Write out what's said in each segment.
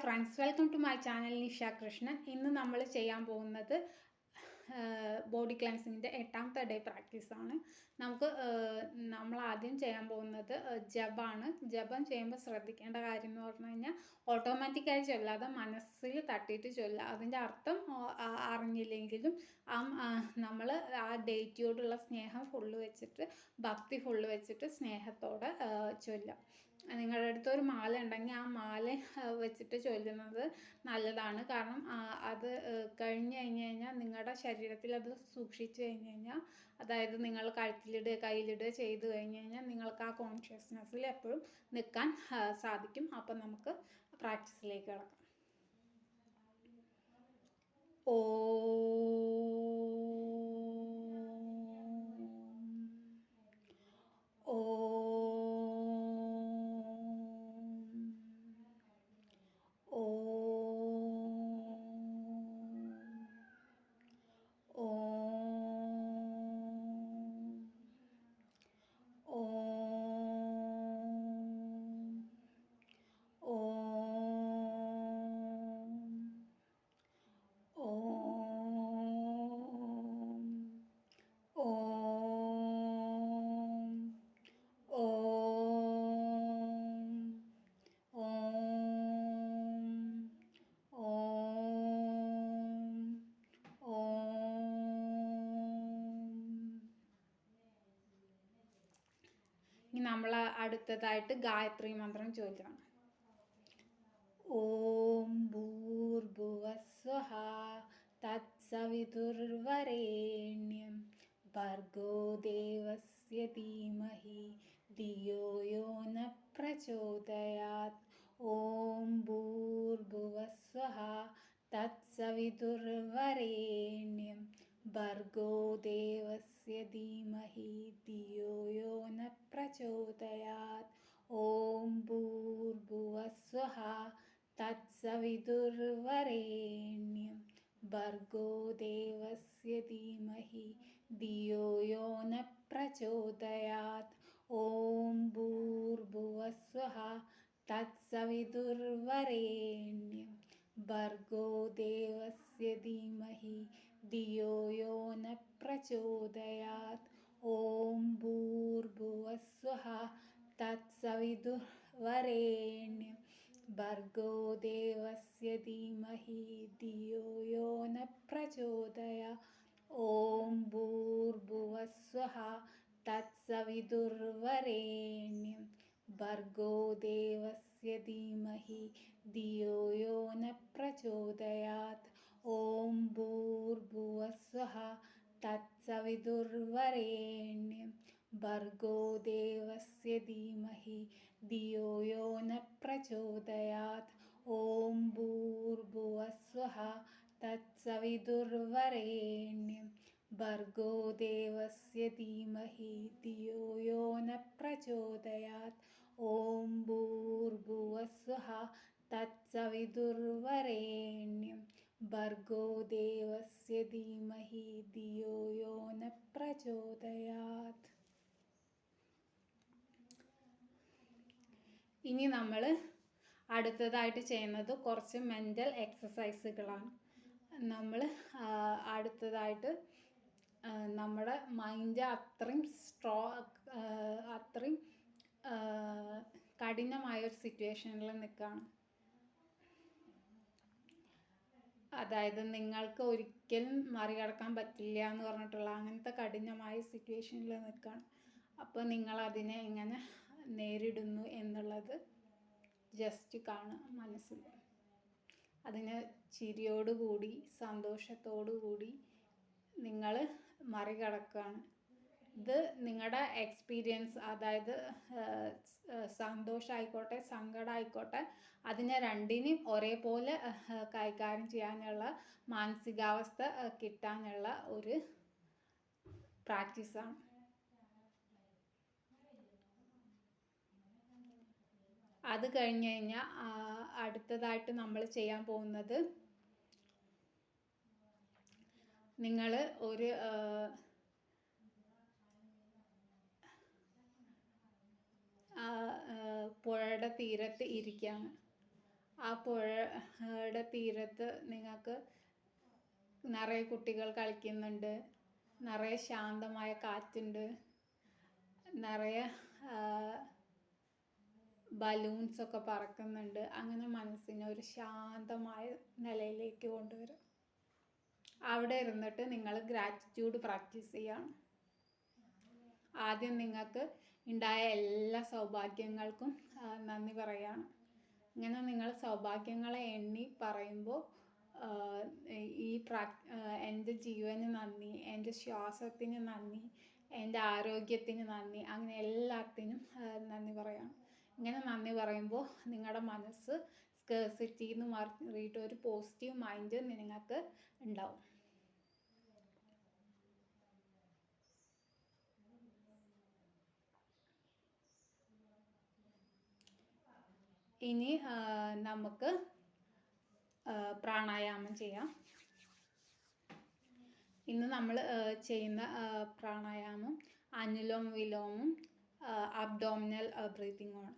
Friends, welcome to my channel Nisha Krishnan. ഇന്ന് നമ്മൾ ചെയ്യാൻ പോകുന്നത് ബോഡി ക്ലെൻസിങ്ങിൻ്റെ 8ാമത്തെ ഡേ പ്രാക്ടീസാണ്. നമ്മൾ ആദ്യം ചെയ്യാൻ പോകുന്നത് ജപാണ്. ജപം ചെയ്യുമ്പോൾ ശ്രദ്ധിക്കേണ്ട കാര്യം എന്ന് പറഞ്ഞു കഴിഞ്ഞാൽ ഓട്ടോമാറ്റിക്കായി ചൊല്ലാതെ മനസ്സിൽ തട്ടിയിട്ട് ചൊല്ലുക. അതിൻ്റെ അർത്ഥം അറിഞ്ഞില്ലെങ്കിലും നമ്മൾ ആ ഡേറ്റിയോടുള്ള സ്നേഹം ഫുള്ള് വെച്ചിട്ട്, ഭക്തി ഫുള്ള് വെച്ചിട്ട് സ്നേഹത്തോടെ ചൊല്ലുക. നിങ്ങളുടെ അടുത്തൊരു മാല ഉണ്ടെങ്കിൽ ആ മാല വെച്ചിട്ട് ചൊല്ലുന്നത് നല്ലതാണ്. കാരണം അത് കഴിഞ്ഞ് കഴിഞ്ഞാൽ നിങ്ങളുടെ ശരീരത്തിൽ അത് സൂക്ഷിച്ചു കഴിഞ്ഞാൽ, അതായത് നിങ്ങൾ കഴുത്തിലിടുക കയ്യിലിടുക ചെയ്തു കഴിഞ്ഞാൽ നിങ്ങൾക്ക് ആ കോൺഷ്യസ്നെസ്സിൽ എപ്പോഴും നിൽക്കാൻ സാധിക്കും. അപ്പം നമുക്ക് പ്രാക്ടീസിലേക്ക് കിടക്കാം. ഓ ഇനി നമ്മൾ അടുത്തതായിട്ട് ഗായത്രി മന്ത്രം ചോദിക്കണം. ഓം ഭൂർഭുവസ്വഃ തത്സവിതുർവരേണ്യം ഭർഗോ ദേവസ്യ ധീമഹി ധിയോ യോ ന പ്രചോദയാത്. ഓം ഭൂർഭുവസ്വഃ തത്സവിതുർവരേണ്യം ഭർഗോ ദേവസ്യ ധീമഹി ധിയോ യോ ന പ്രചോദയാത്. ഓം ഭൂർഭുവസ്വഃ തത്സവിതുർവരേണ്യം ഭർഗോ ദേവസ്യ ധീമഹി ധിയോ യോ ന പ്രചോദയാത്. ഓം ഭൂർഭുവസ്വഃ തത്സവിതുർവരേണ്യം ഭർഗോ ദേവസ്യ ധീമഹി ധിയോ യോ ന പ്രചോദയാത്. ഓം ഭൂർഭുവസ്വഃ തത്സവിതുർവരേണ്യം ഭർഗോ ദേവസ്യ ധീമഹി ധിയോ യോ ന പ്രചോദയാത്. ഓം ഭൂർഭുവസ്വഃ തത്സവിതുർവരേണ്യം ഭർഗോ ദേവസ്യ ധീമഹി ധിയോ യോ ന പ്രചോദയാത്. ഓം ഭൂർഭുവസ്വഃ തത്സവിതുർവരേണ്യം ഭർഗോ ദേവസ്യ ധീമഹി ധിയോ യോ ന പ്രചോദയാത്. ഓം ഭൂർഭുവസ്വഃ തത്സവിതുർവരേണ്യം ഭർഗോ ദേവസ്യ ധീമഹി ധിയോ യോ ന പ്രചോദയാത്. ഓം ഭൂർഭുവസ്വഃ തത്സവിതുർവരേണ്യം ഭർഗോ ദേവസ്യ ധീമഹി ധിയോ യോ ന പ്രചോദയാത്. ഇനി നമ്മൾ അടുത്തതായിട്ട് ചെയ്യുന്നത് കുറച്ച് മെൻ്റൽ എക്സസൈസുകളാണ്. നമ്മൾ അടുത്തതായിട്ട് നമ്മുടെ മൈൻഡ് അത്രയും കഠിനമായൊരു സിറ്റുവേഷനിൽ നിൽക്കുകയാണ്. അതായത് നിങ്ങൾക്ക് ഒരിക്കലും മറികടക്കാൻ പറ്റില്ല എന്ന് പറഞ്ഞിട്ടുള്ള അങ്ങനത്തെ കഠിനമായ സിറ്റുവേഷനിൽ നിൽക്കുകയാണ്. അപ്പോൾ നിങ്ങളതിനെ എങ്ങനെ നേരിടുന്നു എന്നുള്ളത് ജസ്റ്റ് കാണുക മനസ്സിൽ. അതിനെ ചിരിയോടുകൂടി സന്തോഷത്തോടുകൂടി നിങ്ങൾ മറികടക്കുകയാണ്. ഇത് നിങ്ങളുടെ എക്സ്പീരിയൻസ്, അതായത് സന്തോഷമായിക്കോട്ടെ സങ്കടമായിക്കോട്ടെ, അതിനെ രണ്ടിനെയും ഒരേപോലെ കൈകാര്യം ചെയ്യാനുള്ള മാനസികാവസ്ഥ കിട്ടാനുള്ള ഒരു പ്രാക്ടീസാണ്. അത് കഴിഞ്ഞ് കഴിഞ്ഞാൽ അടുത്തതായിട്ട് നമ്മൾ ചെയ്യാൻ പോകുന്നത്, നിങ്ങൾ ഒരു പുഴയുടെ തീരത്ത് ഇരിക്കുകയാണ്. ആ പുഴയുടെ തീരത്ത് നിങ്ങൾക്ക് നിറയെ കുട്ടികൾ കളിക്കുന്നുണ്ട്, നിറയെ ശാന്തമായ കാറ്റുണ്ട്, നിറയെ ബലൂൺസ് ഒക്കെ പറക്കുന്നുണ്ട്. അങ്ങനെ മനസ്സിനെ ഒരു ശാന്തമായ നിലയിലേക്ക് കൊണ്ടുവരും. അവിടെ ഇരുന്നിട്ട് നിങ്ങൾ ഗ്രാറ്റിറ്റ്യൂഡ് പ്രാക്ടീസ് ചെയ്യണം. ആദ്യം നിങ്ങൾക്ക് ഉണ്ടായ എല്ലാ സൗഭാഗ്യങ്ങൾക്കും നന്ദി പറയാണ്. ഇങ്ങനെ നിങ്ങൾ സൗഭാഗ്യങ്ങളെ എണ്ണി പറയുമ്പോൾ എൻ്റെ ജീവന് നന്ദി, എൻ്റെ ശ്വാസത്തിന് നന്ദി, എൻ്റെ ആരോഗ്യത്തിന് നന്ദി, അങ്ങനെ എല്ലാത്തിനും നന്ദി പറയണം. ഇങ്ങനെ നന്ദി പറയുമ്പോൾ നിങ്ങളുടെ മനസ്സ് സ്കേഴ്സിറ്റിയിൽ നിന്ന് മാറിയിട്ട് ഒരു പോസിറ്റീവ് മൈൻഡ് നിങ്ങൾക്ക് ഉണ്ടാവും. ഇനി നമുക്ക് പ്രാണായാമം ചെയ്യാം. ഇന്ന് നമ്മൾ ചെയ്യുന്ന പ്രാണായാമം അനുലോം വിലോമും അബ്ഡോമിനൽ ബ്രീത്തിങ്ങുമാണ്.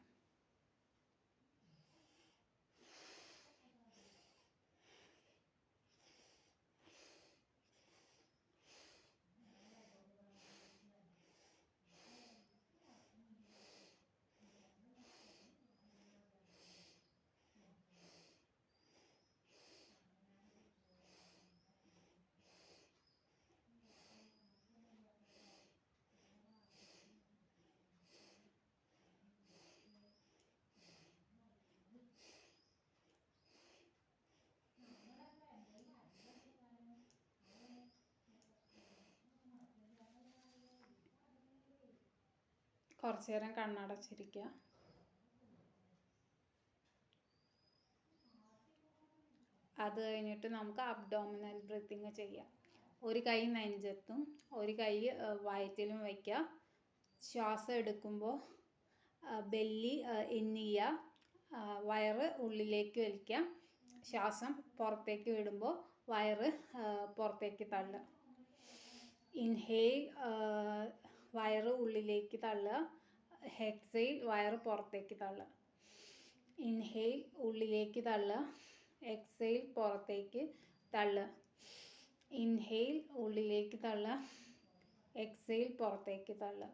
കുറച്ച് നേരം കണ്ണടച്ചിരിക്കുക. അത് കഴിഞ്ഞിട്ട് നമുക്ക് അബ്ഡോമിനൽ ബ്രീത്തിങ് ചെയ്യാം. ഒരു കൈ നെഞ്ചത്തും ഒരു കൈ വയറ്റിലും വയ്ക്കുക. ശ്വാസം എടുക്കുമ്പോൾ ബെല്ലി ഇന്നിയ, വയറ് ഉള്ളിലേക്ക് വലിക്കാം. ശ്വാസം പുറത്തേക്ക് വിടുമ്പോൾ വയറ് പുറത്തേക്ക് തള്ളുക. ഇൻഹെയിൽ, വയറ് ഉള്ളിലേക്ക് തള്ളുക. എക്സെയിൽ, വയറ് പുറത്തേക്ക് തള്ളുക. ഇൻഹെയിൽ, ഉള്ളിലേക്ക് തള്ളുക. എക്സെയിൽ, പുറത്തേക്ക് തള്ളുക. ഇൻഹെയിൽ, ഉള്ളിലേക്ക് തള്ളുക. എക്സെയിൽ, പുറത്തേക്ക് തള്ളുക.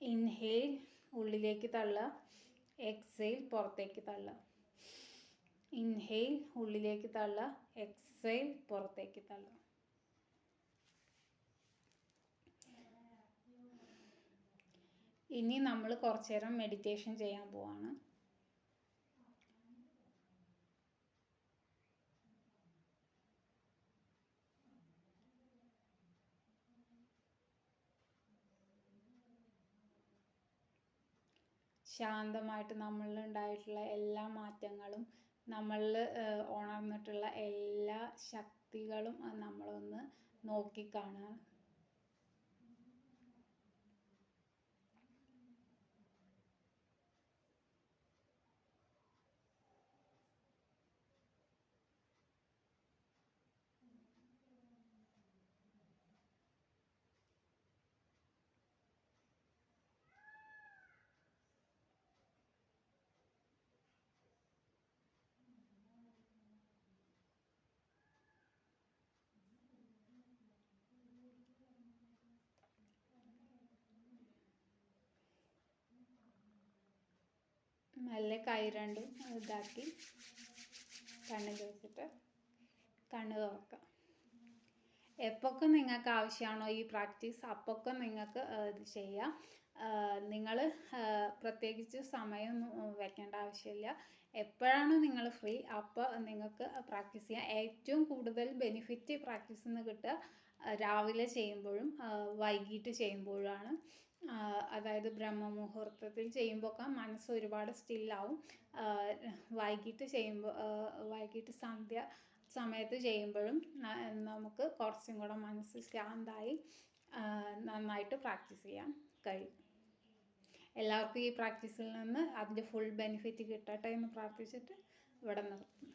ഇൻഹെയിൽ, ഉള്ളിലേക്ക് തള്ളുക. എക്സെയിൽ, പുറത്തേക്ക് തള്ളുക. ഇൻഹെയിൽ, ഉള്ളിലേക്ക് തള്ളുക. എക്സെയിൽ, പുറത്തേക്ക് തള്ളുക. ഇനി നമ്മൾ കുറച്ച് നേരം മെഡിറ്റേഷൻ ചെയ്യാൻ പോവാണ്. ശാന്തമായിട്ട് നമ്മളിൽ ഉണ്ടായിട്ടുള്ള എല്ലാ മാറ്റങ്ങളും, നമ്മളിൽ ഉണർന്നിട്ടുള്ള എല്ലാ ശക്തികളും നമ്മളൊന്ന് നോക്കിക്കാണുക. മെല്ലെ കൈ രണ്ടും ഇതാക്കി കണ്ണിൽ വെച്ചിട്ട് കണ്ണ് തുറക്കുക. എപ്പോഴൊക്കെ നിങ്ങൾക്ക് ആവശ്യമാണോ ഈ പ്രാക്ടീസ്, അപ്പോഴൊക്കെ നിങ്ങൾക്ക് ഇത് ചെയ്യാം. നിങ്ങൾ പ്രത്യേകിച്ച് സമയം വെക്കേണ്ട ആവശ്യമില്ല. എപ്പോഴാണ് നിങ്ങൾ ഫ്രീ അപ്പോൾ നിങ്ങൾക്ക് പ്രാക്ടീസ് ചെയ്യാം. ഏറ്റവും കൂടുതൽ ബെനിഫിറ്റ് പ്രാക്ടീസിൽ നിന്ന് കിട്ടുക രാവിലെ ചെയ്യുമ്പോഴും വൈകിട്ട് ചെയ്യുമ്പോഴാണ്. അതായത് ബ്രഹ്മമുഹൂർത്തത്തിൽ ചെയ്യുമ്പോഴൊക്കെ മനസ്സ് ഒരുപാട് സ്റ്റില്ലാവും. വൈകിട്ട് സന്ധ്യ സമയത്ത് ചെയ്യുമ്പോഴും നമുക്ക് കുറച്ചും കൂടെ മനസ്സ് ശാന്തമായി നന്നായിട്ട് പ്രാക്ടീസ് ചെയ്യാൻ കഴിയും. എല്ലാവർക്കും ഈ പ്രാക്ടീസിൽ നിന്ന് അതിൻ്റെ ഫുൾ ബെനിഫിറ്റ് കിട്ടട്ടെ എന്ന് പ്രാർത്ഥിച്ചിട്ട് ഇവിടെ നിർത്തുന്നു.